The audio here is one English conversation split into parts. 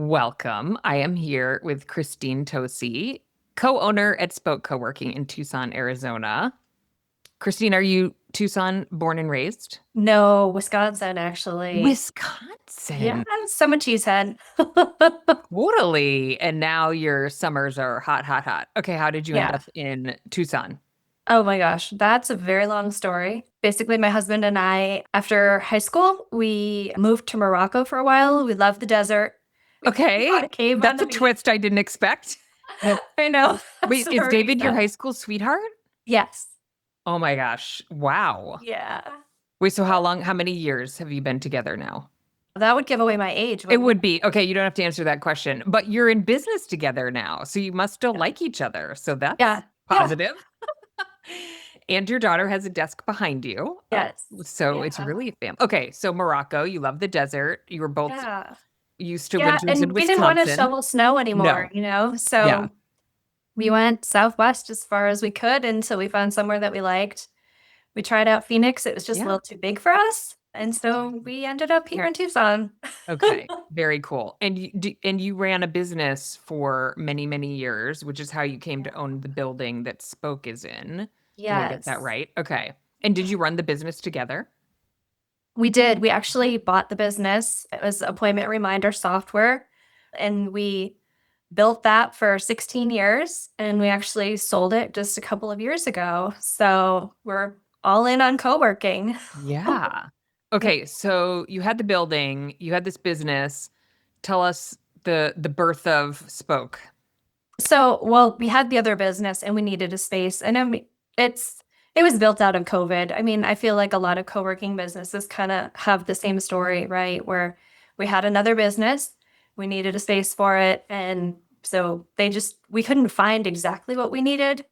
Welcome. I am here with Christine Tosi, co-owner at Spoke Co-working in Tucson, Arizona. Christine, are you Tucson born and raised? No, Wisconsin, actually. Yeah, Wisconsin. so much cheesehead. Totally. And now your summers are hot, hot, hot. Okay, how did you end Yeah. up in Tucson? Oh my gosh, that's a very long story. Basically, my husband and I, after high school, we moved to Morocco for a while. We loved the desert. We bought Okay, a cave on that's the a beach. twist I didn't expect. I know. That's Wait, the is David your reason. high school sweetheart? Yes. Oh my gosh. Wow. Yeah. Wait, so how many years have you been together now? That would give away my age, It wouldn't it? would be. Okay, you don't have to answer that question, but you're in business together now, so you must still Yeah. like each other. So that's Yeah. Yeah. positive. And your daughter has a desk behind you. Yes. So it's Yeah. really a family. Okay, so Morocco, you love the desert. You were both Yeah. used to Yeah. winters in And we didn't want to Wisconsin. shovel snow anymore, No. Yeah. So we went southwest as far as we could until we found somewhere that we liked. We tried out Phoenix. It was just a Yeah. little too big for us. And so we ended up here in Tucson. Okay. Very cool. And you ran a business for many, many years, which is how you came to Yeah. own the building that Spoke is in. Did I get that Yes. right? Okay. And did you run the business together? We did. We actually bought the business. It was appointment reminder software. And we built that for 16 years. And we actually sold it just a couple of years ago. So we're all in on co-working. Yeah. Yeah. Okay, so you had the building, you had this business. Tell us the birth of Spoke. So, well, we had the other business and we needed a space. And I mean, it was built out of COVID. I mean, I feel like a lot of co-working businesses kind of have the same story, right? Where we had another business, we needed a space for it, and so we couldn't find exactly what we needed,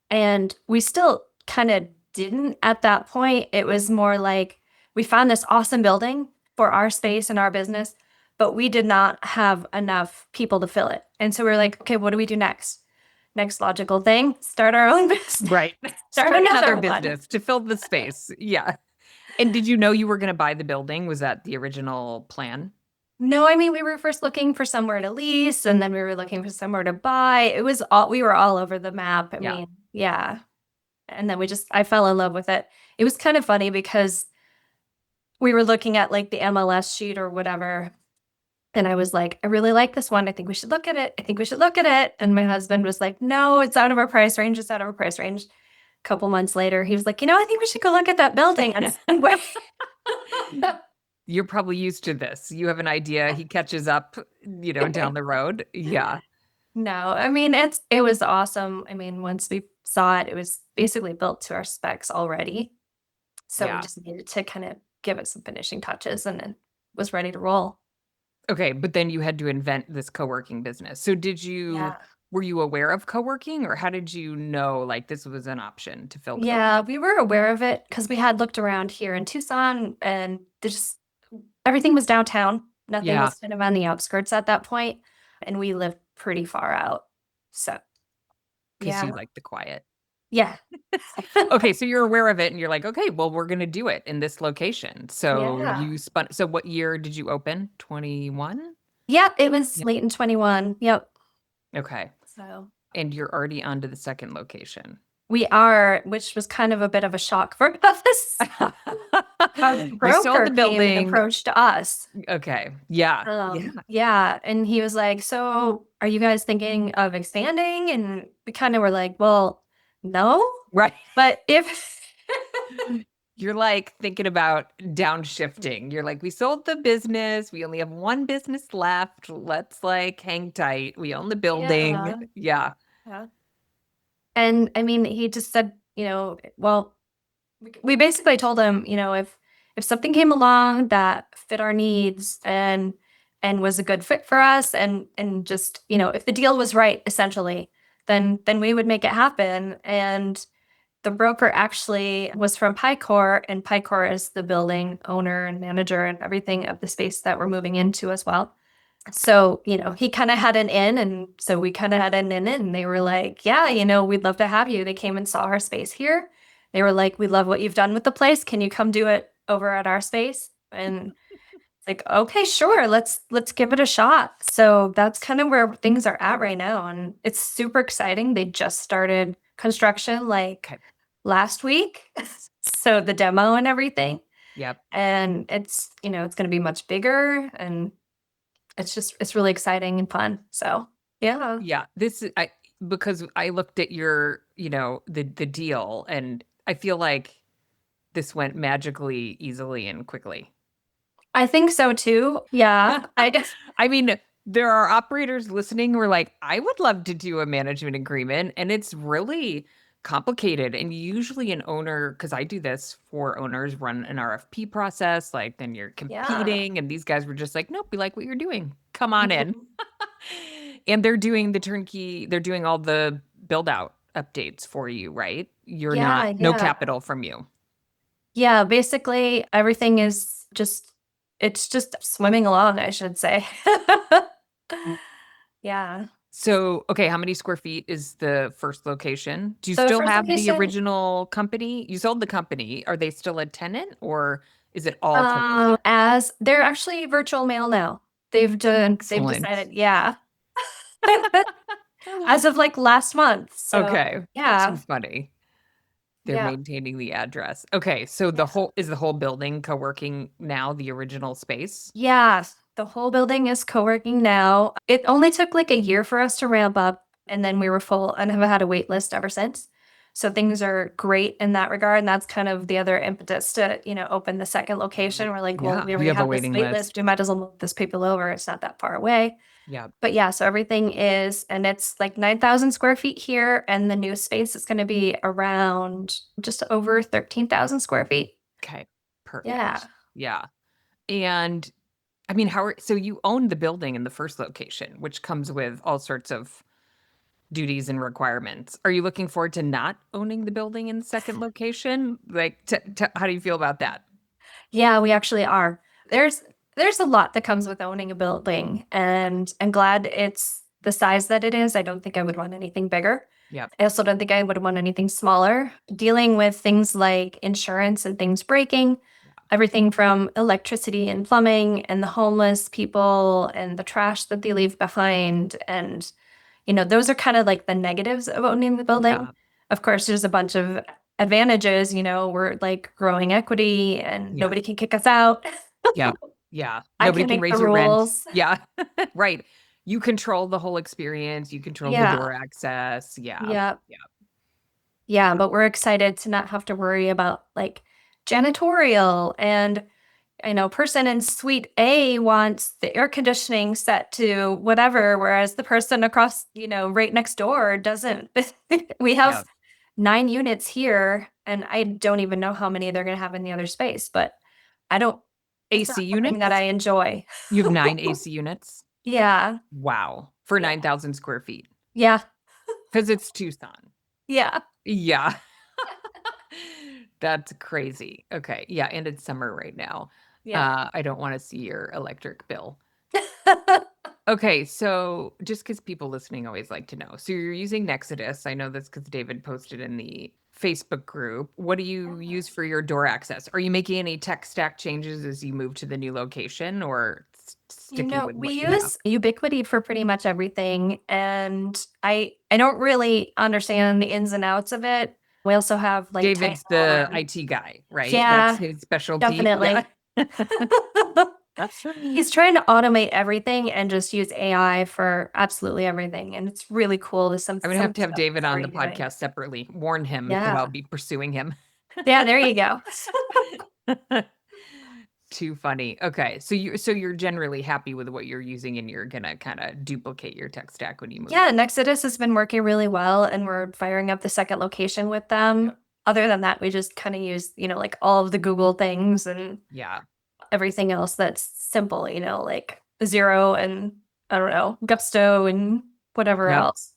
and we still kind of didn't at that point. It was more like we found this awesome building for our space and our business, but we did not have enough people to fill it. And so we were like, okay, what do we do next? Next logical thing, start our own business. Right. Start Start another another one. business to fill the space. Yeah. And did you know you were going to buy the building? Was that the original plan? No, I mean, we were first looking for somewhere to lease and then we were looking for somewhere to buy. We were all over the map. I Yeah. mean, yeah. And then I fell in love with it. It was kind of funny because we were looking at like the MLS sheet or whatever. And I was like, I really like this one. I think we should look at it. I think we should look at it. And my husband was like, no, it's out of our price range. It's out of our price range. A couple months later, he was like, I think we should go look at that building. And You're probably used to this. You have an idea, he catches up, down the road. Yeah. no, I mean, it was awesome. I mean, once we saw it, it was basically built to our specs already. So we Yeah. just needed to kind of give it some finishing touches and then was ready to roll. Okay, but then you had to invent this co-working business. So Yeah. were you aware of co-working or how did you know like this was an option to fill COVID? Yeah, we were aware of it because we had looked around here in Tucson and everything was downtown. Nothing Yeah, was kind of on the outskirts at that point, and we lived pretty far out. So, because you yeah. like the quiet. Yeah. Okay, so you're aware of it and you're like, okay, well, we're gonna do it in this location. Yeah. So what year did you open? 21? Yep, it was Yeah. late in 21. Yep. Okay. So, And you're already on to the second location. we are, which was kind of a bit of a shock for us. A You sold broker the came and building. approached us. Okay. Yeah. Yeah. Yeah, and he was like, "So, are you guys thinking of expanding?" And we kind of were like, "Well, no, Right. but if You're like thinking about downshifting. You're like, we sold the business. We only have one business left. Let's like hang tight. We own the building. yeah." Yeah. Yeah. And I mean, he just said, well, we basically told him, if something came along that fit our needs and was a good fit for us and just, if the deal was right, essentially, then we would make it happen. And the broker actually was from Picor, and Picor is the building owner and manager and everything of the space that we're moving into as well. So, he kind of had an in, and so we kind of had an in, and they were like, yeah, we'd love to have you. They came and saw our space here. They were like, we love what you've done with the place. Can you come do it over at our space? And like, okay, sure, let's give it a shot. So that's kind of where things are at right now, and it's super exciting. They just started construction like Okay. last week, so the demo and everything, Yep. and it's it's going to be much bigger, and it's really exciting and fun. So yeah, Yeah. This is because I looked at your, the deal, and I feel like this went magically easily and quickly. I think so too. Yeah, I guess. I mean, there are operators listening who are like, I would love to do a management agreement. And it's really complicated. And usually, an owner, because I do this for owners, run an RFP process. Like, then you're Yeah. competing. And these guys were just like, nope, we like what you're doing. Come on in. And they're doing the turnkey, they're doing all the build out updates for you, right? You're not, Yeah, no yeah. capital from you. Yeah, basically everything is just it's just swimming along, I should say. Yeah. So, okay, how many square feet is the first location? Do you So the still first have the location, original company? You sold the company. Are they still a tenant or is it all tenants? as they're actually virtual mail now. They've Excellent. decided, yeah. As of like last month. Okay. So Too yeah. funny. They're Yeah. maintaining the address. Okay, so Yeah. the whole building co-working now, the original space? Yeah. The whole building is co-working now. It only took like a year for us to ramp up, and then we were full and have had a wait list ever since. So things are great in that regard. And that's kind of the other impetus to, open the second location. We're like, well, Yeah, we you already have a have this waiting wait list. list. We might as well move this people over. It's not that far away. Yeah. But yeah, so everything is, and it's like 9,000 square feet here. And the new space is going to be around just over 13,000 square feet. Okay. Yeah. Perfect. Yeah. And I mean, so you own the building in the first location, which comes with all sorts of duties and requirements. Are you looking forward to not owning the building in the second location? Like, how do you feel about that? Yeah, we actually are. There's there's a lot that comes with owning a building, and I'm glad it's the size that it is. I don't think I would want anything bigger. Yep. I also don't think I would want anything smaller. Dealing with things like insurance and things breaking, everything from electricity and plumbing and the homeless people and the trash that they leave behind. And, those are kind of like the negatives of owning the building. Yeah. Of course, there's a bunch of advantages. We're like growing equity and Yeah. nobody can kick us out. Yeah. Yeah. I Nobody can can make the raise your rent. rules. Yeah. Right. You control the whole experience. You control the Yeah. door access. Yeah. Yeah. Yeah. Yeah. But we're excited to not have to worry about like janitorial and person in suite A wants the air conditioning set to whatever, whereas the person across, right next door doesn't. We Yeah. have 9 units here, and I don't even know how many they're going to have in the other space, but I don't, it's not AC something that I units? enjoy. You have 9 AC units? Yeah. Wow. For Yeah. 9,000 square feet. Yeah. Because it's Tucson. Yeah. Yeah. That's crazy. Okay. Yeah, and it's summer right now. Yeah. I don't want to see your electric bill. Okay, so just because people listening always like to know. So you're using Nexodus. I know this because David posted in the Facebook group. What do you use for your door access? Are you making any tech stack changes as you move to the new location or sticking with We what you have? use Ubiquity for pretty much everything, and I don't really understand the ins and outs of it. We also have like David's the Titan. IT guy, right? That's Yeah, his specialty. Yeah. definitely. He's trying to automate everything and just use AI for absolutely everything, and it's really cool to I'm gonna some have stuff David he's on the already doing. podcast separately. Warn him that I'll Yeah. be pursuing him. Yeah, there you go. Too funny. Okay. So you're generally happy with what you're using and you're gonna kind of duplicate your tech stack when you move. Yeah, Nexodus has been working really well, and we're firing up the second location with them. Yep. Other than that, we just kind of use, like all of the Google things and Yeah. everything else that's simple, like Zero and I don't know, Gusto and whatever Yep. else,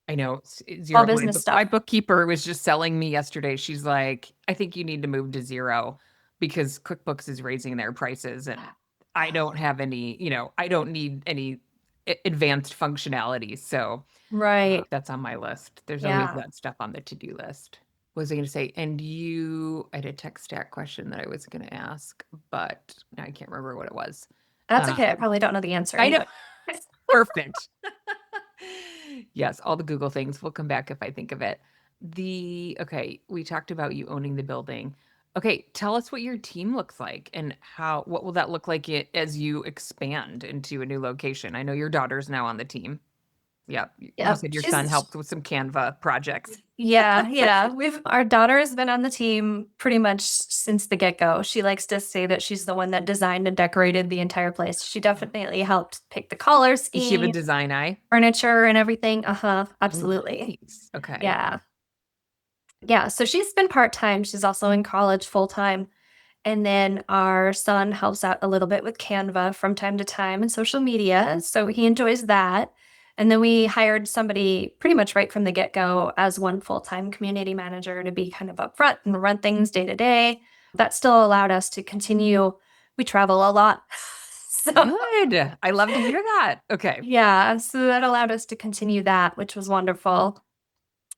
I know. all Zero. business My stuff. bookkeeper was just selling me yesterday. She's like, I think you need to move to Zero because QuickBooks is raising their prices and I don't have any, I don't need any advanced functionality. So Right. that's on my list. There's always Yeah. that stuff on the to-do list. What was I going to say? And I had a tech stack question that I was going to ask, but now I can't remember what it was. That's Uh, okay. I probably don't know the answer I know. anyway. Perfect. Yes, all the Google things will come back if I think of it. Okay, we talked about you owning the building. Okay, tell us what your team looks like and what will that look like as you expand into a new location? I know your daughter's now on the team. Yeah, you Yep. said your son helped with some Canva projects. Yeah. Our daughter has been on the team pretty much since the get-go. She likes to say that she's the one that designed and decorated the entire place. She definitely helped pick the color Does she have a scheme, design eye? furniture, and everything. Uh-huh. Oh, Absolutely. nice. Okay. Yeah. Yeah. So she's been part-time. She's also in college full-time. And then our son helps out a little bit with Canva from time to time and social media. So he enjoys that. And then we hired somebody pretty much right from the get go as one full time community manager to be kind of upfront and run things day to day. That still allowed us to continue. We travel a lot. So, Good. I love to hear that. Okay. yeah. So that allowed us to continue that, which was wonderful.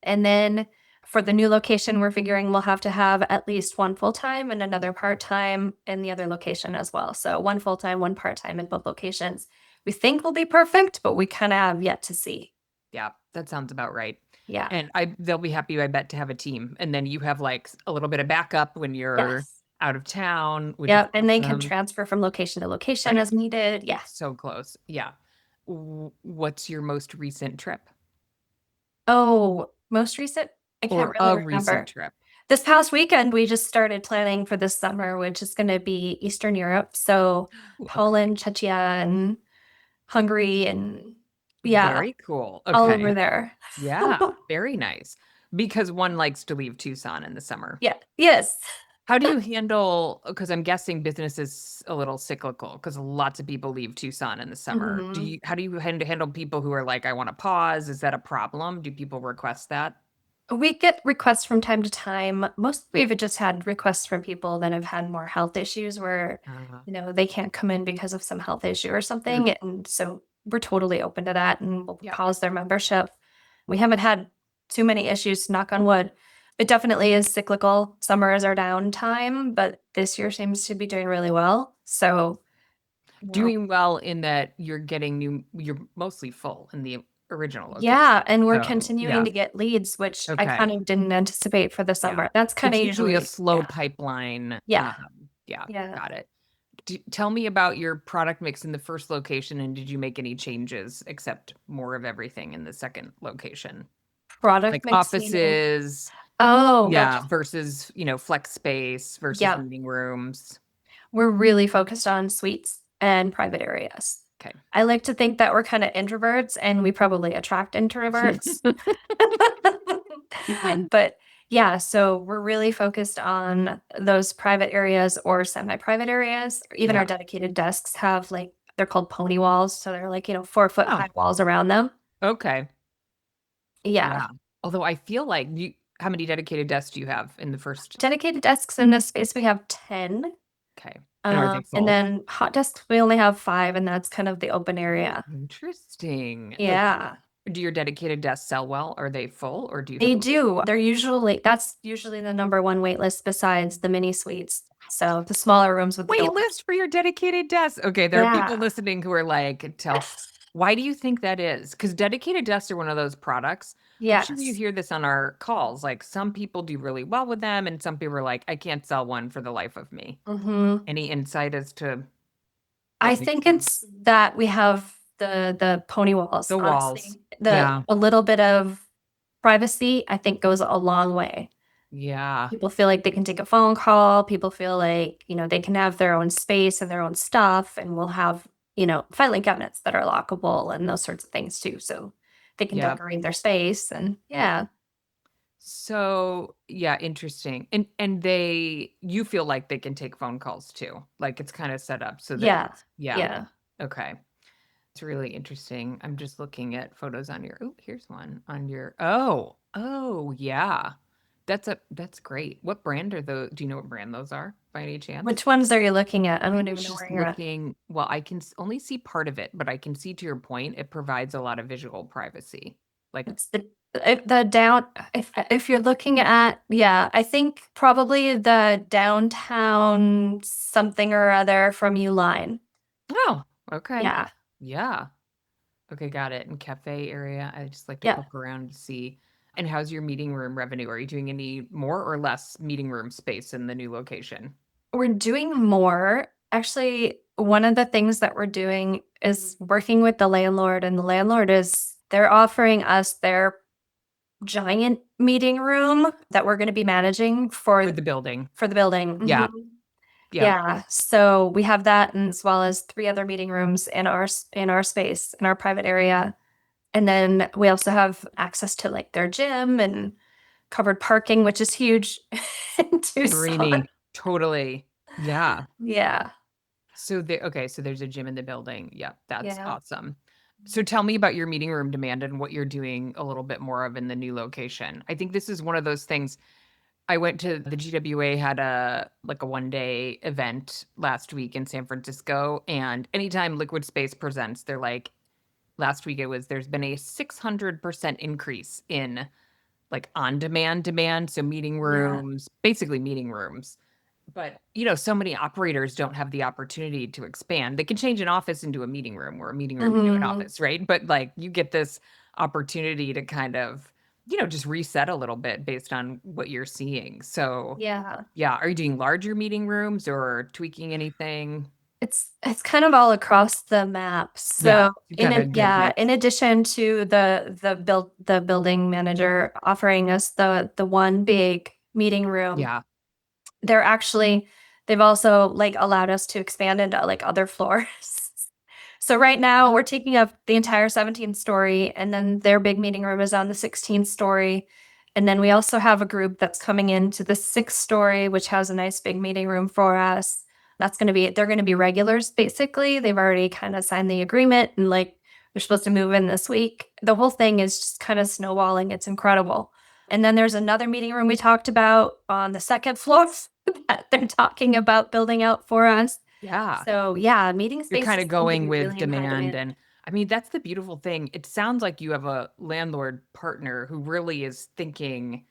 And then for the new location, we're figuring we'll have to have at least one full time and another part time in the other location as well. So one full time, one part time in both locations. We think will be perfect, but we kind of have yet to see. Yeah, that sounds about right. Yeah. And they'll be happy, I bet, to have a team. And then you have like a little bit of backup when you're Yes. out of town, which is Yep. And they can awesome. transfer from location to location Right. as needed. Yeah. So close. Yeah. What's your most recent trip Oh, most recent? I can't or really a recent remember. trip? This past weekend, we just started planning for this summer, which is going to be Eastern Europe. So Ooh, okay. Poland, Czechia, and Hungary, and yeah, Very cool. all over Okay. there. Yeah. Very nice. Because one likes to leave Tucson in the summer. Yeah. Yes. How do you handle, because I'm guessing business is a little cyclical because lots of people leave Tucson in the summer. Mhm. How do you handle people who are like, I want to pause? Is that a problem? Do people request that? We get requests from time to time. Mostly we've just had requests from people that have had more health issues where, Uh, they can't come in because of some health issue or mm, something. And so we're totally open to that and we'll yeah. pause their membership. We haven't had too many issues, knock on wood. It definitely is cyclical. Summer is our downtime, but this year seems to be doing really well. So we're Doing well in that you're mostly full in the original location. Yeah, and we're So, continuing yeah. to get leads, which I Okay. kind of didn't anticipate for the Yeah. summer. That's kind It's of usually a usually slow yeah. pipeline. Yeah. Yeah. Yeah. Got it. Tell me about your product mix in the first location, and did you make any changes except more of everything in the second location? Product Like mix meaning offices, Oh, yeah, gotcha. versus, flex space versus Yeah. meeting rooms. We're really focused on suites and private areas. Okay. I like to think that we're kind of introverts and we probably attract introverts. But yeah, so we're really focused on those private areas or semi-private areas. Even our Yeah. dedicated desks have they're called pony walls. So they're 4 foot Oh, high walls around them. okay. Yeah. Yeah. Although I feel like how many dedicated desks do you have in the first? Dedicated desks in this space, we have 10. Okay. And are they And full? then hot desks, we only have 5, and that's kind of the open area. Interesting. Yeah. Do your dedicated desks sell well? Are they full or do you have They do. That's usually the number one wait list besides the mini suites. So the smaller rooms with the wait door. list for your dedicated desk? Okay, there are people Yeah. listening who are like, why do you think that is? Because dedicated desks are one of those products. I'm sure you Yes. hear this on our calls. Like some people do really well with them, and some people are like, I can't sell one for the life of me. Mhm. Any insight as to I what makes think them? it's that we have the pony walls, The walls. honestly. The Yeah. A little bit of privacy, I think, goes a long way. Yeah. People feel like they can take a phone call. People feel like, they can have their own space and their own stuff. And we'll have, filing cabinets that are lockable and those sorts of things too. So they can Yeah. decorate their space. And yeah, So, yeah, interesting. And you feel like they can take phone calls too. Like it's kind of set up so that yeah, yeah. yeah. Okay. It's really interesting. I'm just looking at photos on your here's one on your oh, yeah. That's great. What brand are those? Do you know what brand those are by any chance? Which ones are you looking at? I I don't was even know where just you're at. looking, well, I can only see part of it, but I can see to your point, it provides a lot of visual privacy. Like It's if you're looking at, yeah, I think probably the downtown something or other from Uline. Oh, okay. Yeah. Yeah. Okay, got it. And cafe area, I just like to Yeah. poke around to see. And how's your meeting room revenue? Are you doing any more or less meeting room space in the new location? We're doing more. Actually, one of the things that we're doing is working with the landlord, and the landlord they're offering us their giant meeting room that we're going to be managing For the building. for the building. Yeah. Mhm. Yeah. Yeah. So we have that, and as well as three other meeting rooms in our space, in our private area. And then we also have access to like their gym and covered parking, which is huge in Tucson. Dreamy. Totally. Yeah. Yeah. So so there's a gym in the building. Yeah, that's Yeah. awesome. So tell me about your meeting room demand and what you're doing a little bit more of in the new location. I think this is one of those things. I went to the GWA had a 1 day event last week in San Francisco, and anytime Liquid Space presents, they're like last week it was there's been a 600% increase in like on demand, so meeting Yeah. rooms, basically meeting rooms. But, so many operators don't have the opportunity to expand. They can change an office into a meeting room or a meeting room into an Mhm. office, right? But like you get this opportunity to kind of, just reset a little bit based on what you're seeing. So, Yeah. yeah, are you doing larger meeting rooms or tweaking anything? It's kind of all across the map. Yeah, So you've got a good in mix. addition to the building manager offering us the one big meeting room, Yeah. they're actually they've also like allowed us to expand into like other floors. So right now we're taking up the entire 17th story, and then their big meeting room is on the 16th story. And then we also have a group that's coming into the 6th story, which has a nice big meeting room for us. They're going to be regulars basically. They've already kind of signed the agreement, and like they're supposed to move in this week. The whole thing is just kind of snowballing. It's incredible. And then there's another meeting room we talked about on the second floor that they're talking about building out for us. Yeah. So yeah, meeting You're kind spaces of seem to going be with really in high demand. demand. And I mean, that's the beautiful thing. It sounds like you have a landlord partner who really is thinking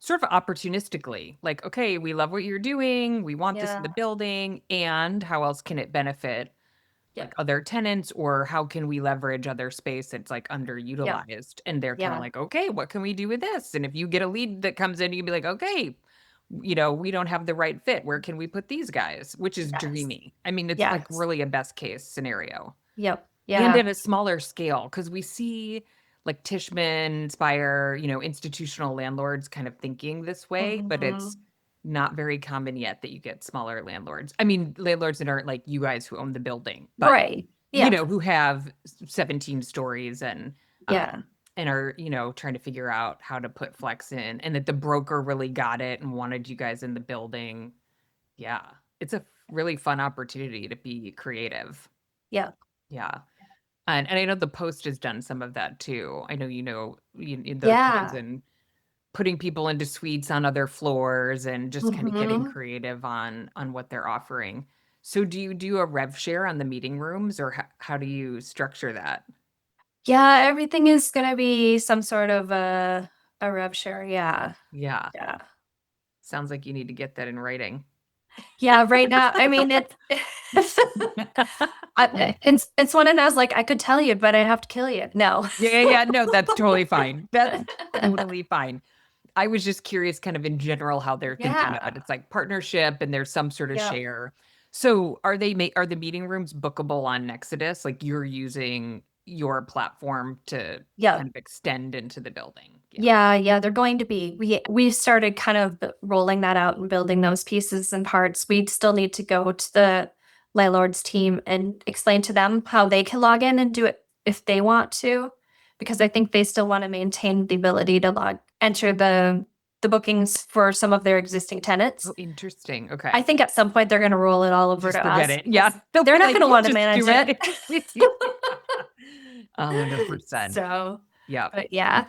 sort of opportunistically, like, okay, we love what you're doing. We want this in the Yeah. building. And how else can it benefit like Yep. other tenants, or how can we leverage other space that's like Yep. underutilized? And they're kind of Yeah. like, okay, what can we do with this? And if you get a lead that comes in, you can be like, okay, we don't have the right fit. Where can we put these guys? Which is Yes. dreamy. I mean, it's like Yes. really a best case scenario. Yep. And Yeah. at a smaller scale, because we see like Tishman, Spire, institutional landlords kind of thinking this way, but it's Mhm. not very common yet that you get smaller landlords. I mean, landlords that aren't like you guys who own the building, but Right. Yeah. who have 17 stories Yeah. and are, trying to figure out how to put flex in, and that the broker really got it and wanted you guys in the building. Yeah. It's a really fun opportunity to be creative. Yeah. Yeah. And I know the Post has done some of that too. I know those ones, Yeah. and putting people into suites on other floors and just kind of getting Mhm. creative on what they're offering. So do you do a rev share on the meeting rooms, or how do you structure that? Yeah, everything is gonna be some sort of a rev share. Yeah. Yeah. Yeah. Sounds like you need to get that in writing. Yeah, right now, I mean, it's one of those, like, I could tell you, but I'd have to kill you. No. Yeah, yeah, yeah. No, that's totally fine. That's totally fine. I was just curious kind of in general how they're thinking of it. Yeah. It's like partnership and there's some sort of Yep. share. So are the meeting rooms bookable on Nexodus? Like you're using your platform to kind Yep. of extend into the building. Yeah. Yeah, yeah, they're going to be. We started kind of rolling that out and building those pieces and parts. We still need to go to the landlord's team and explain to them how they can log in and do it if they want to, because I think they still want to maintain the ability to enter the bookings for some of their existing tenants. Oh, interesting. I Okay. think at some point they're going to roll it all over Just to forget us it. Yeah. because They'll they're be not like, going to we'll want to just do manage it. it. 100%. So, Yeah. but yeah.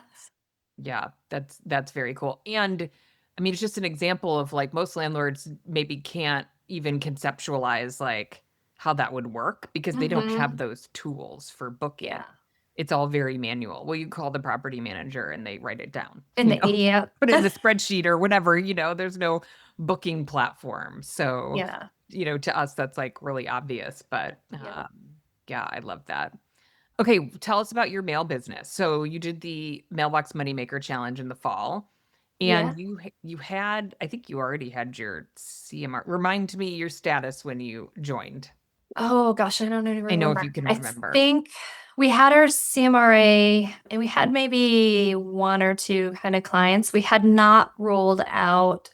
Yeah, that's very cool. And I mean, it's just an example of like most landlords maybe can't even conceptualize like how that would work because they don't have Mhm. those tools for booking. Yeah. it's all very manual. Well, you call the property manager and they write it down, In the yeah. put it in the spreadsheet or whatever, there's no booking platform. So, Yeah. to us, that's like really obvious, but Yeah. yeah, I love that. Okay, tell us about your mail business. So you did the Mailbox Moneymaker Challenge in the fall, Yeah. and you had, I think you already had your CMR. Remind me your status when you joined. Oh gosh, I don't even I know if you remember. can I remember. think we had our CMRA and we had maybe one or two kind of clients. We had not rolled out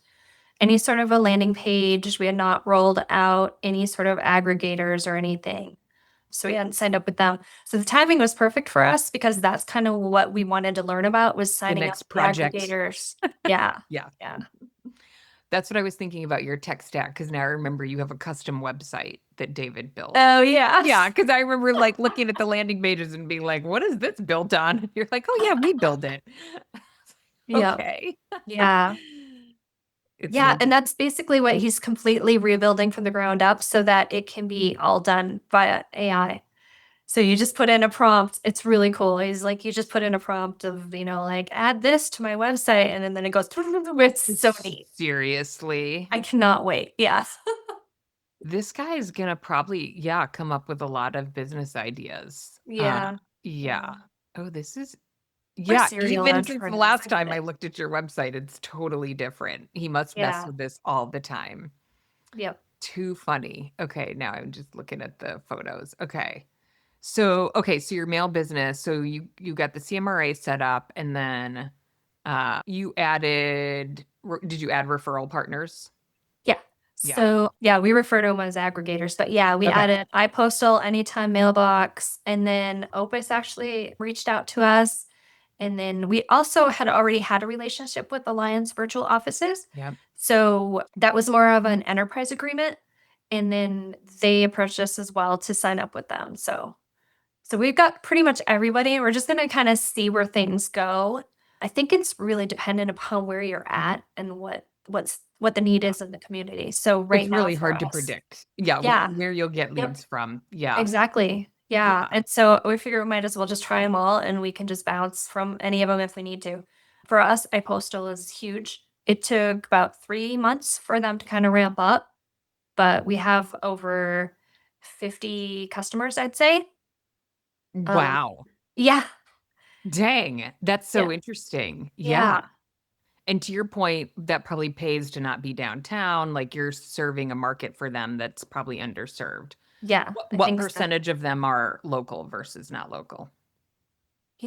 any sort of a landing page. We had not rolled out any sort of aggregators or anything. So we hadn't signed up with them. So the timing was perfect for us because that's kind of what we wanted to learn about was The signing up next the project. aggregators. Yeah. Yeah. Yeah. That's what I was thinking about your tech stack, because now I remember you have a custom website that David built. Oh yeah. Yeah, because I remember like looking at the landing pages and being like, what is this built on? You're like, oh yeah, we build it. Yeah. Okay. Yeah. It's Yeah, like and that's basically what he's completely rebuilding from the ground up so that it can be all done via AI. So you just put in a prompt. It's really cool. He's like, you just put in a prompt of, like, add this to my website. And then it goes, it's so neat. seriously. I cannot wait. Yeah. This guy is gonna probably, yeah, come up with a lot of business ideas. Yeah. Yeah. Yeah. Oh, this is, We're yeah, serial even since the entrepreneurs. last I get time I it. looked at your website, it's totally different. He must mess Yeah. with this all the time. Yep. Too funny. Okay, now I'm just looking at the photos. Okay, so your mail business, so you got the CMRA set up, and then you did you add referral partners? Yeah. Yeah. So yeah, we refer to them as aggregators, but yeah, we Okay. added iPostal, Anytime Mailbox, and then Opus actually reached out to us. And then we also had already had a relationship with Alliance Virtual Offices. Yep. So that was more of an enterprise agreement. And then they approached us as well to sign up with them. So we've got pretty much everybody. We're just gonna kind of see where things go. I think it's really dependent upon where you're at and what the need is in the community. So It's right now really for hard to us, predict. Yeah, yeah, where you'll get yep, leads from. Yeah. exactly. Yeah. Yeah. And so we figure we might as well just try them all and we can just bounce from any of them if we need to. For us, iPostal is huge. It took about 3 months for them to kind of ramp up, but we have over 50 customers, I'd say. Um, Wow. yeah, Dang. That's yeah, so interesting. Yeah. yeah, And to your point, that probably pays to not be downtown. Like you're serving a market for them that's probably underserved. yeah, I What think so. percentage of them are local versus not local?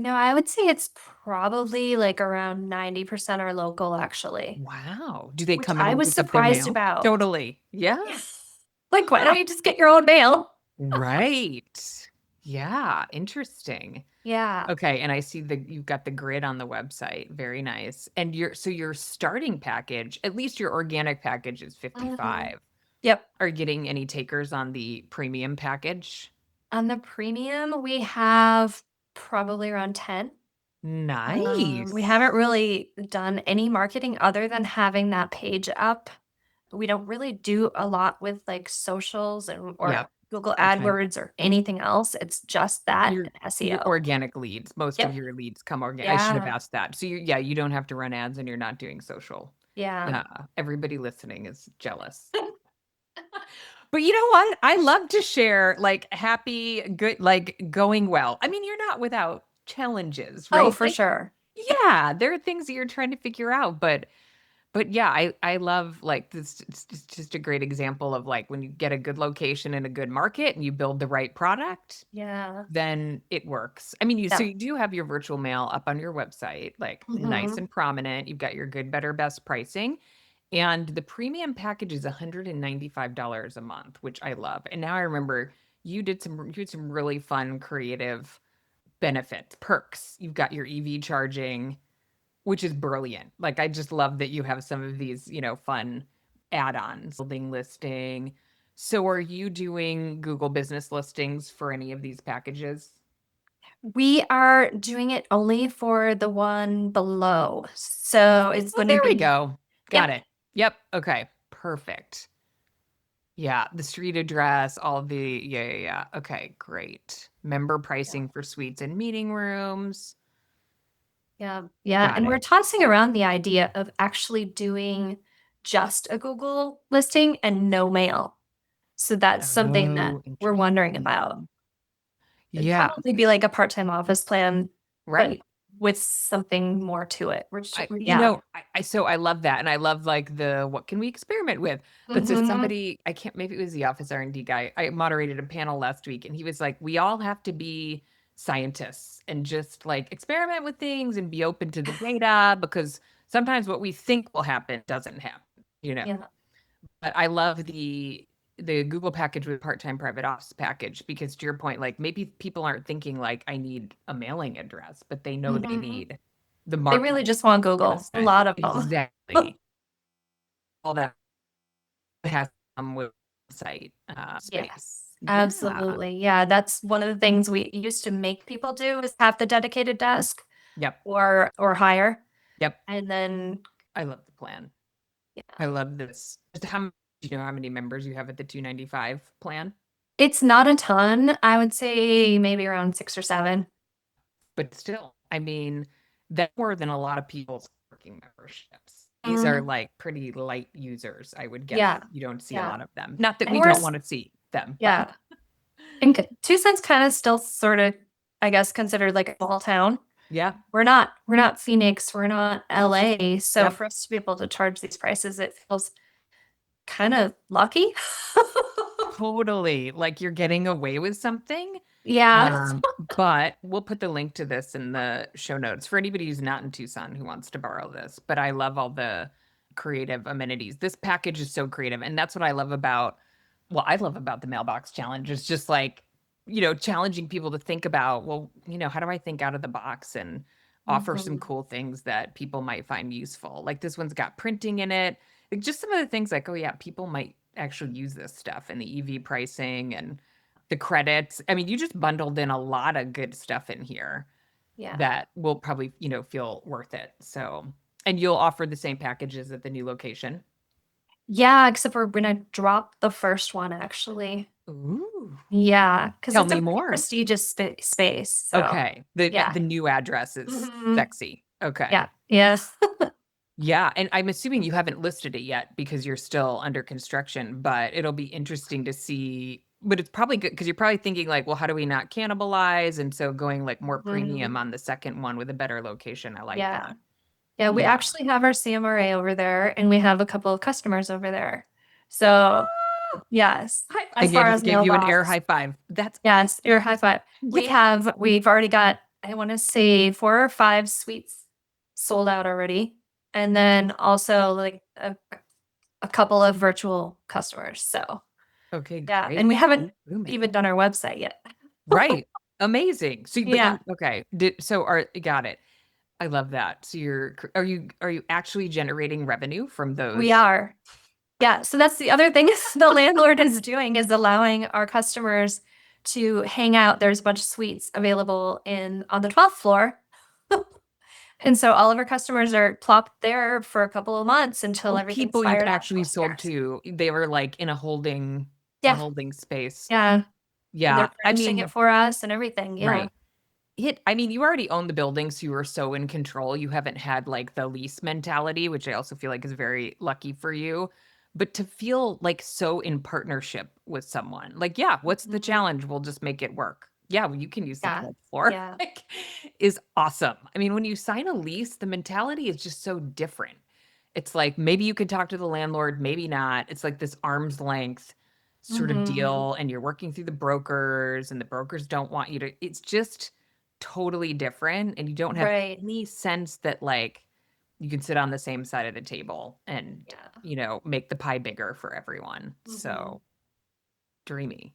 I would say it's probably like around 90% are local, actually, Wow. Do they which come I and was pick up their surprised mail? about. Totally. Yeah. Yeah. Like, why don't you just get your own mail? Right. Yeah. Interesting. Yeah. Okay. And I see you've got the grid on the website. Very nice. And your starting package, at least your organic package is Mhm. 55. Yep. Are you getting any takers on the premium package? On the premium, we have probably around 10. We Nice. haven't really done any marketing other than having that page up. We don't really do a lot with like socials or Yep. Google Okay. AdWords or anything else. It's just that Your and your SEO. organic leads. Most of Yep. your leads come organic. I should have Yeah. asked that. So you don't have to run ads and you're not doing social. Yeah. Yeah. Everybody listening is jealous. But you know what? I love to share like happy, good, like going well. I mean, you're not without challenges, Oh, right? for Like, sure. yeah, there are things that you're trying to figure out, but yeah, I love like this. It's just a great example of like when you get a good location in a good market and you build the right product, Yeah. then it works. I mean, so Yeah. you do have your virtual mail up on your website, like nice Mhm. and prominent. You've got your good, better, best pricing. And the premium package is $195 a month, which I love. And now I remember you did some really fun creative benefits, perks. You've got your EV charging, which is brilliant. Like I just love that you have some of these, fun add-ons, building listing. So are you doing Google business listings for any of these packages? We are doing it only for the one below. So it's Oh, going to there we be, go. Got yep. it. Yep. Okay. Perfect. Yeah, the street address, all the yeah. Okay, great. member Yeah. pricing for suites and meeting rooms. Yeah. Yeah. Got And we're it. tossing around the idea of actually doing just a Google listing and no mail. So that's something that Oh, we're wondering about. interesting. It'd Yeah. probably be like a part-time office plan, but Right. with something more to it. Yeah. I love that. And I love like the what can we experiment with? But so Mhm. I can't, maybe it was the office R&D guy. I moderated a panel last week and he was like, we all have to be scientists and just like experiment with things and be open to the data because sometimes what we think will happen doesn't happen, you know. Yeah. But I love the Google package with part-time private office package because to your point, like maybe people aren't thinking like I need a mailing address, but they know they Mhm. need the They marketing really just want Google, a assessment. lot of them. Exactly. All that has to come with the site space. Yes, Yeah. absolutely. Yeah, that's one of the things we used to make people do is have the dedicated desk Yep. or hire. Yep. And then I love the plan. yeah. I love this. Just how do you know how many members you have at the 295 plan? It's not a ton. I would say maybe around 6 or 7. But still, I mean, that's more than a lot of people's working memberships. These are Mm, like pretty light users. I would guess yeah. you don't see a Yeah. lot of them. Not that And we don't want to see them, but yeah. And Tucson's kind of still sort of, I guess, considered like a small town. yeah. We're not Phoenix, we're not LA. So Yep. for us to be able to charge these prices, it feels kind of lucky. Totally. Like you're getting away with something. Yeah. Um, but we'll put the link to this in the show notes for anybody who's not in Tucson who wants to borrow this. But I love all the creative amenities. This package is so creative. And that's what I love about, well, I love about the mailbox challenge. It's just like, challenging people to think about, well, how do I think out of the box and offer some Mhm. cool things that people might find useful? Like this one's got printing in it. Like just some of the things like, oh yeah, people might actually use this stuff and the EV pricing and the credits. I mean, you just bundled in a lot of good stuff in here Yeah. that will probably, feel worth it. So, and you'll offer the same packages at the new location. Yeah, except we're gonna drop the first one actually. Ooh. Yeah, because Tell it's a me pretty more. prestigious space. So Okay. The yeah. the new address is Mhm. sexy. Okay. Yeah. Yes. Yeah, and I'm assuming you haven't listed it yet because you're still under construction, but it'll be interesting to see. But it's probably good because you're probably thinking like, well, how do we not cannibalize? And so going like more premium Mhm. on the second one with a better location. I like Yeah. that. Yeah, we Yeah. actually have our CMRA over there and we have a couple of customers over there. So yes, I as far as gave you an air mailbox. high five. That's Yes, your high five. yeah. We've already got, I want to say 4 or 5 suites sold out already. And then also like a couple of virtual customers. So Okay, yeah, great. and we haven't Keep booming. even done our website yet. Right. Amazing. So, but Yeah. you okay? Got it. I love that. So are you actually generating revenue from We those? are. Yeah, so that's the other thing the landlord is doing is allowing our customers to hang out. There's a bunch of suites available in on the 12th floor. And so all of our customers are plopped there for a couple of months until Oh, everything's people you've fired up actually sold upstairs. to, they were like in a Yeah, holding space. yeah. And they're Yeah. I furnishing it mean, for us and everything. Yeah. right. I mean, you already own the building, so you were so in control. You haven't had like the lease mentality, which I also feel like is very lucky for you. But to feel like so in partnership with someone, like, yeah, what's the Mhm. challenge? We'll just make it work. Yeah, well, you can use the Yeah. 12th floor. Yeah. Like, is awesome. I mean, when you sign a lease, the mentality is just so different. It's like maybe you can talk to the landlord, maybe not. It's like this arm's length sort of Mhm. deal, and you're working through the brokers, and the brokers don't want you to. It's just totally different, and you don't have Right. any sense that like you can sit on the same side of the table and Yeah. make the pie bigger for everyone. Mhm. So dreamy.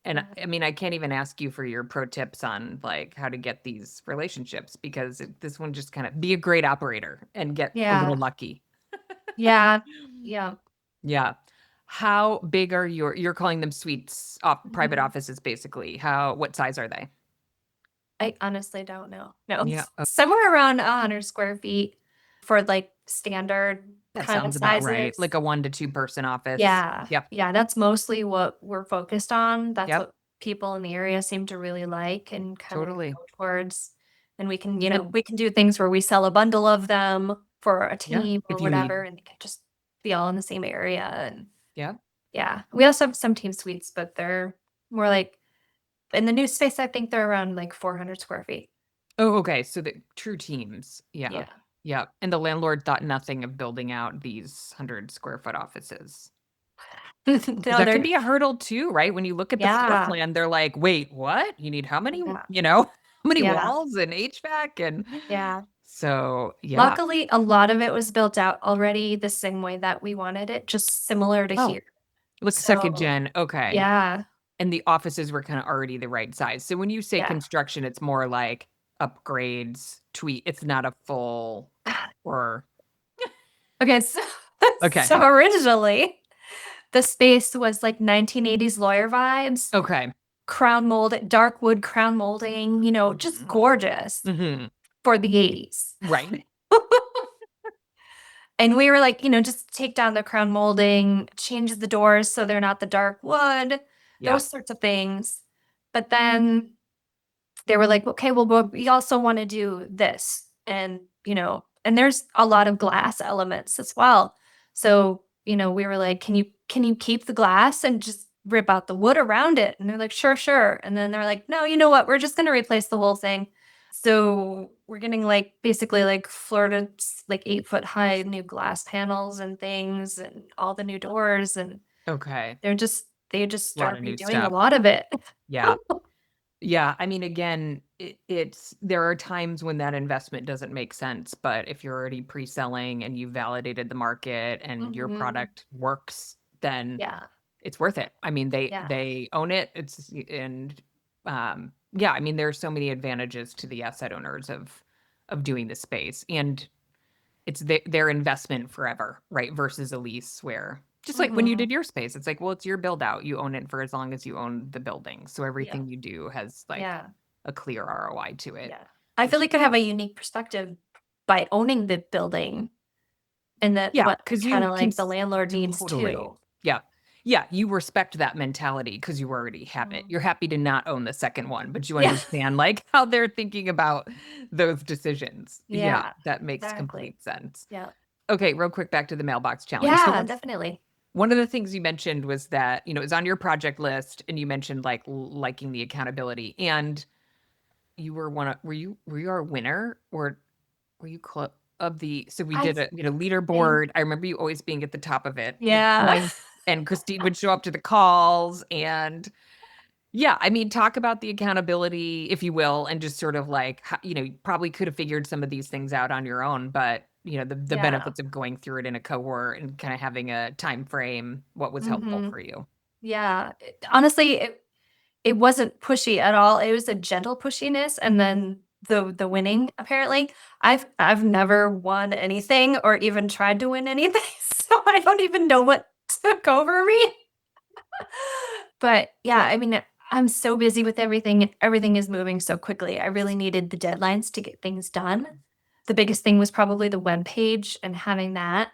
And Yeah. I mean, I can't even ask you for your pro tips on like how to get these relationships because this one just kind of be a great operator and get a little Yeah. lucky. Yeah. Yeah. Yeah. How big are you're calling them suites, private Mhm. offices basically. What size are they? I honestly don't know. No, Yeah. somewhere around 100 square feet for like standard That kind of sounds about right. sizes. Like a 1 to 2 person office. Yeah. Yep. Yeah. That's mostly what we're focused on. That's Yep. what people in the area seem to really like and kind of Totally. go towards. And we can, we can do things where we sell a bundle of them for a Yeah. team or If you need, whatever, and they can just be all in the same area. And yeah. yeah, we also have some team suites, but they're more like in the new space, I think they're around like 400 square feet. Oh, okay. So the true teams. Yeah. Yeah. Yeah. And the landlord thought nothing of building out these 100 square foot offices. Because No, that can they're, be a hurdle too, right? When you look at the floor yeah, plan, they're like, wait, what? You need how many, yeah, how many yeah, walls and HVAC? And yeah. so, yeah. Luckily, a lot of it was built out already the same way that we wanted it, just similar to Oh, here. look, second So, gen. Okay. yeah, And the offices were kind of already the right size. So when you say yeah. construction, it's more like upgrades, tweak. It's not a full or Okay, so okay. so originally, the space was like 1980s lawyer vibes, Okay. crown molded, dark wood crown molding, just Mhm. gorgeous Mhm. for the 80s. Right. And we were like, just take down the crown molding, change the doors so they're not the dark wood, Yeah. those sorts of things. But then they were like, okay, well, we also want to do this. And there's a lot of glass elements as well. So, we were like, can you keep the glass and just rip out the wood around it? And they're like, sure, sure. And then they're like, no, you know what? We're just going to replace the whole thing. So we're getting like basically like Florida, like 8 foot high new glass panels and things and all the new doors. And Okay. they just A lot are of new redoing a stuff. lot of it. Yeah. Yeah, I mean, again, it's there are times when that investment doesn't make sense, but if you're already pre-selling and you validated the market and your Mhm. product works, then Yeah. it's worth it. I mean, Yeah. they own it. It's and yeah, I mean, there's so many advantages to the asset owners of doing the space, and it's their investment forever, right? Versus a lease where just like when you Mhm. did your space, it's like, well, it's your build out. You own it for as long as you own the building. So Yeah. everything you do has like Yeah. a clear ROI to it, Yeah. I feel which like I have a unique perspective by owning the building and that yeah, what because kinda you can like the landlord needs totally. too. Yeah. Yeah, you respect that mentality because you already have it. Mhm. You're happy to not own the second one, but you Yeah. understand like how they're thinking about those decisions. Yeah, Yeah. that makes Exactly. complete sense. Yeah. Okay, real quick back to the mailbox challenge. So Yeah, definitely. one of the things you mentioned was that, it's on your project list and you mentioned like liking the accountability and you were were you our winner or were you of the so we I did a think leaderboard. I remember you always being at the top of it. yeah. Nice. And Christine would show up to the calls and yeah, I mean talk about the accountability if you will and just sort of like you probably could have figured some of these things out on your own but the Yeah. benefits of going through it in a cohort and kind of having a time frame what was helpful Mhm. for you. Yeah. Honestly, it wasn't pushy at all. It was a gentle pushiness and then the winning apparently. I've never won anything or even tried to win anything, so I don't even know what took over me. But yeah, I mean, I'm so busy with everything and everything is moving so quickly. I really needed the deadlines to get things done. The biggest thing was probably the web page and having that.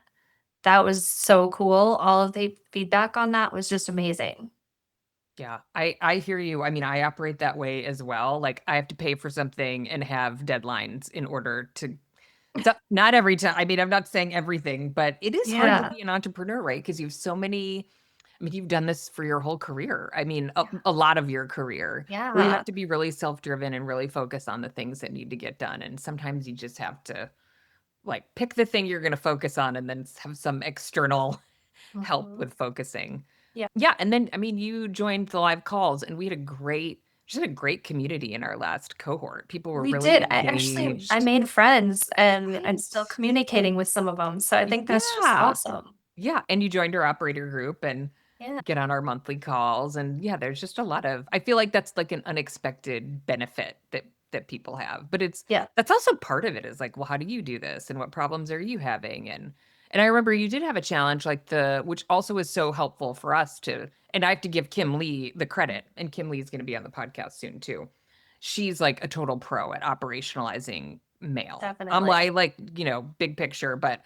That was so cool. All of the feedback on that was just amazing. Yeah, I hear you. I mean, I operate that way as well. Like I have to pay for something and have deadlines in order to so not every time. I mean, I'm not saying everything, but it is hard to Yeah. be an entrepreneur, right? Because you have so many I mean, you've done this for your whole career. I mean, Yeah. a lot of your career where you have Yeah. to be really self-driven and really focus on the things that need to get done. And sometimes you just have to like pick the thing you're going to focus on and then have some external help Mhm. with focusing. Yeah. Yeah, and then I mean, you joined the live calls and we had just had a great community in our last cohort. People were We really did. I engaged. made friends and I'm still Nice. communicating with some of them. So I think that's just Yeah. awesome. Yeah, and you joined our operator group and Yeah. get on our monthly calls and yeah, there's just a lot of I feel like that's like an unexpected benefit that people have. But Yeah. that's also part of it is like, well, how do you do this and what problems are you having? And I remember you did have a challenge like the which also is so helpful for us to and I have to give Kim Lee the credit and Kim Lee is going to be on the podcast soon too. She's like a total pro at operationalizing mail. I'm Definitely. like, big picture, but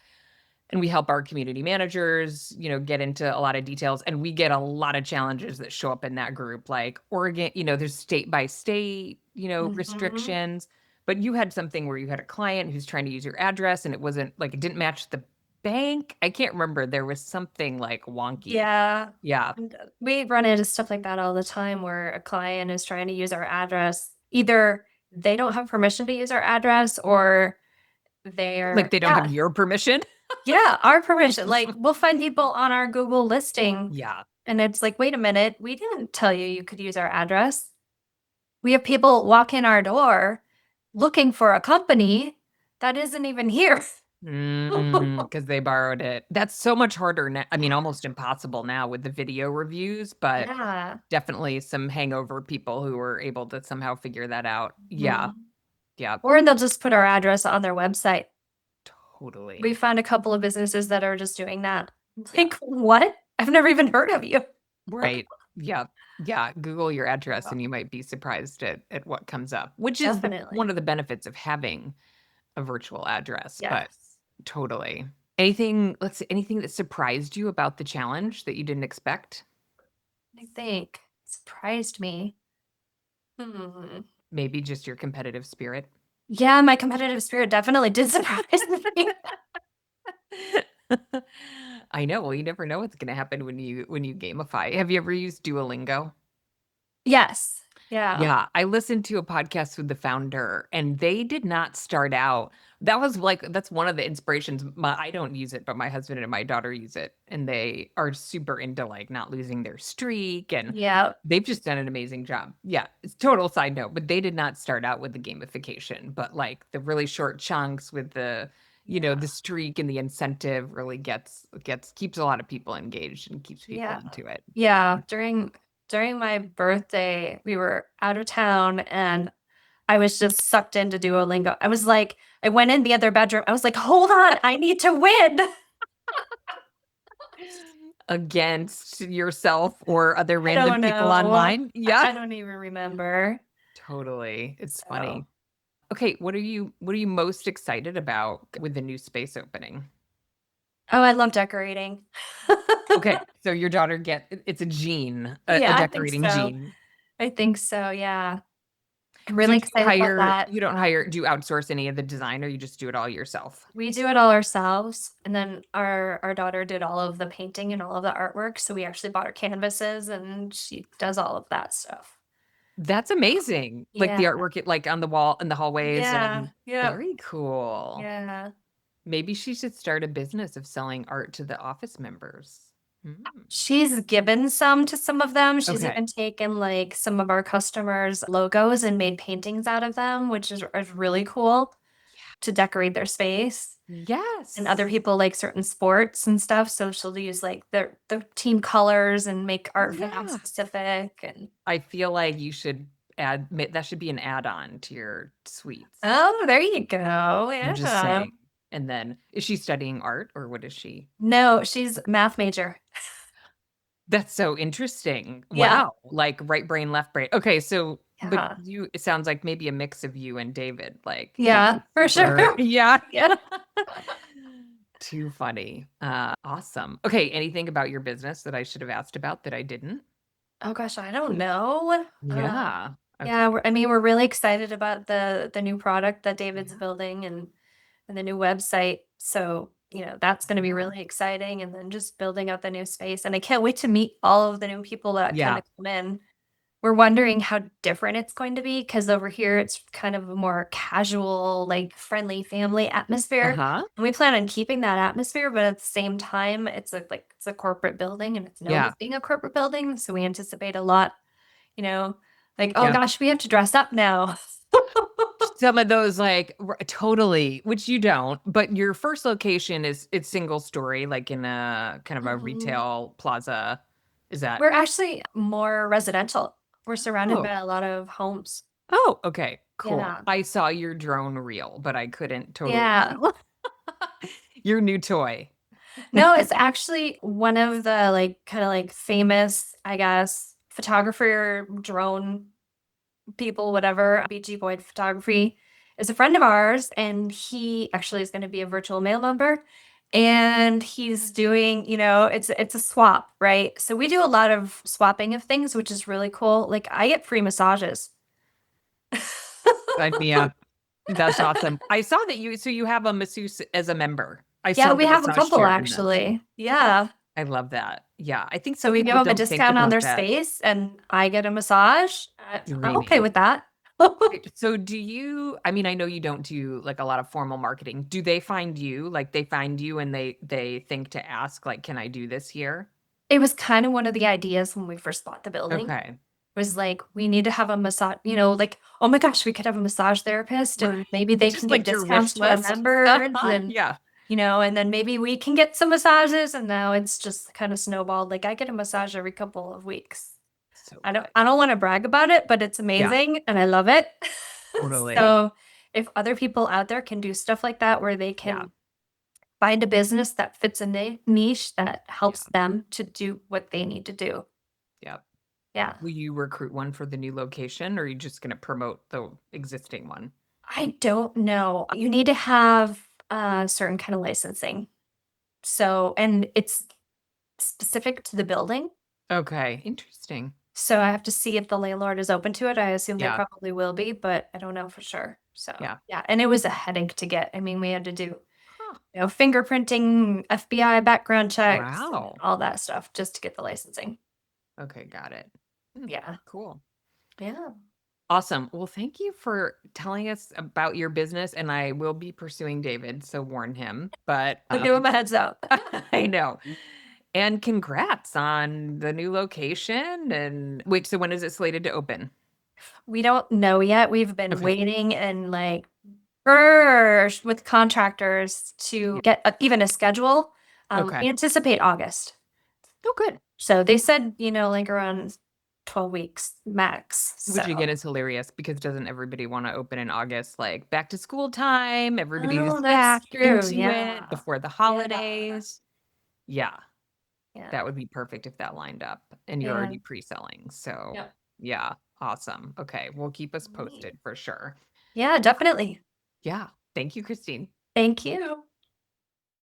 And we help our community managers, get into a lot of details. And we get a lot of challenges that show up in that group, like Oregon, there's state by state, Mhm. restrictions. But you had something where you had a client who's trying to use your address and it wasn't like it didn't match the bank. I can't remember. There was something like wonky. Yeah. Yeah. And, we run into stuff like that all the time where a client is trying to use our address. Either they don't have permission to use our address or Like they're they don't have yeah, your permission. yeah, our permission. Like, we'll find people on our Google listing, Yeah. and it's like, "Wait a minute, we didn't tell you you could use our address." We have people walk in our door looking for a company that isn't even here. Because they borrowed it. That's so much harder now. I mean, almost impossible now with the video reviews, but Yeah. definitely some hangover people who were able to somehow figure that out. Yeah. Mhm. Yeah. Or they'll just put our address on their website. We Totally. found a couple of businesses that are just doing that. Yeah. Like, "What? I've never even heard of you." Right. Yeah. Yeah. Google your address Yeah, and you might be surprised at what comes up, which is one definitely. of the benefits of having a virtual address, but Yes. totally. Let's say anything that surprised you about the challenge that you didn't expect? I think surprised me. Hmm. Maybe just your competitive spirit. Yeah, my competitive spirit definitely did surprise me. I know. Well, you never know what's going to happen when you gamify. Have you ever used Duolingo? Yes. Yeah. Yeah, I listened to a podcast with the founder, and they did not start out. That's one of the inspirations. I don't use it, but my husband and my daughter use it, and they are super into like not losing their streak, and Yeah. they've just done an amazing job. Yeah, it's total side note, but they did not start out with the gamification, but like the really short chunks with the Yeah. streak and the incentive really gets keeps a lot of people engaged and keeps people Yeah. into it. Yeah. During my birthday, we were out of town and I was just sucked into Duolingo. I was like, I went in the other bedroom. I was like, "Hold on, I need to win." Against yourself or other I random don't people know. online? Yeah, I don't even remember. totally. It's So, funny. Okay, what are you most excited about with the new space opening? oh, I love decorating. Okay, so your daughter it's a gene, a Yeah, I think decorating so. gene. I think so, yeah. I'm So really excited about that. do you outsource any of the design or you just do it all yourself? We do it all ourselves, and then our daughter did all of the painting and all of the artwork, so we actually bought her canvases, and she does all of that stuff. That's amazing. Like the Yeah. artwork like on the wall in the hallways Yeah. and Yep. very cool. Yeah. Maybe she should start a business of selling art to the office members. Hmm. She's given some to some of them. She's Okay. even taken, like, some of our customers' logos and made paintings out of them, which is really cool to decorate their space. And other Yes. people like certain sports and stuff, so she'll use, like, their team colors and make art for that Yeah. specific, and I feel like you should that should be an add-on to your suites. oh, there you go, I'm just yeah. saying. And then is she studying art or what is she? No, she's math major. That's so interesting. Yeah, Wow. Like right brain, left brain. Okay, so but yeah, it sounds like maybe a mix of you and David, like yeah, for sure. super yeah. Yeah. Too funny. Awesome. Okay, anything about your business that I should have asked about that I didn't? Oh gosh, I don't know. Yeah. Yeah, Okay. I mean, we're really excited about the new product that David's Yeah. building and the new website. So, that's going to be Yeah. really exciting. And then just building out the new space. And I can't wait to meet all of the new people that kind Yeah. of come in. We're wondering how different it's going to be because over here it's kind of a more casual, like friendly family atmosphere. Uh-huh. And we plan on keeping that atmosphere, but at the same time, it's a corporate building and it's known Yeah. as being a corporate building. So we anticipate a lot, you know, like, oh Yeah. gosh, we have to dress up now. Some of those like totally, which you don't, but your first location it's single story, like in a kind of a Mhm. retail plaza. Is that We're actually more residential. We're surrounded Oh. by a lot of homes. Oh, okay. Cool. Yeah. I saw your drone reel, but I couldn't totally Yeah. your new toy. No, it's actually one of the, like, kinda, like, famous, I guess, photographer, drone people, whatever, BG Boyd Photography is a friend of ours, and he actually is gonna be a virtual mail member, and he's doing, it's a swap, right? So we do a lot of swapping of things, which is really cool. Like I get free massages. Sign me up. That's awesome. I saw that you have a masseuse as a member. I Yeah, saw we the have a massage couple chair in this. actually. Yeah. I love that. Yeah, I think So some we give people them a don't think discount on about their that. space and I get a massage. I'm okay Dreamy. with that. Right, so do you I mean, I know you don't do, like, a lot of formal marketing. Do they find you? Like, they find you and they think to ask, like, "Can I do this here?" It was kind of one of the ideas when we first bought the building. Okay. Was like, we need to have a massage, like, oh my gosh, we could have a massage therapist and Right. maybe they can Just give like your discounts wish to our list? members and, Yeah. and then maybe we can get some massages and now it's just kind of snowballed. Like I get a massage every couple of weeks. So I don't good. I don't want to brag about it, but it's Yeah, amazing and I love it. totally. So if other people out there can do stuff like that where they Yeah, can find a business that fits a niche that yeah, helps them to do what they need to do. yep. Yeah. Will you recruit one for the new location, or are you just gonna promote the existing one? I don't know. You need to have a certain kind of licensing. So, and it's specific to the building. Okay, interesting. So I have to see if the landlord is open to it. I assume they Yeah, probably will be, but I don't know for sure. So yeah. yeah, and it was a headache to get. I mean, we had to do, Huh. fingerprinting, FBI background checks, and Wow. all that stuff just to get the licensing. Okay, got it. Yeah. Cool. Yeah. Awesome. Well, thank you for telling us about your business, and I will be pursuing David, so warn him. But I'll give him a heads up. I know. And congrats on the new location. And wait, so when is it slated to open? We don't know yet. We've been Okay. waiting and like with contractors to Yeah. get even a schedule. Okay. We anticipate August. Oh, good. So they said, like around 12 weeks max. Which again So, is hilarious because doesn't everybody want to open in August, like back to school time? Everybody's oh, that's back true. into it Yeah. before the Yeah. holidays. Yeah, that Yeah. would be perfect if that lined up and you're Yeah. already pre-selling. So, Yep. yeah, awesome. Okay, well, keep us Neat. posted for sure. Yeah, definitely. Yeah. Thank you, Christine. Thank you.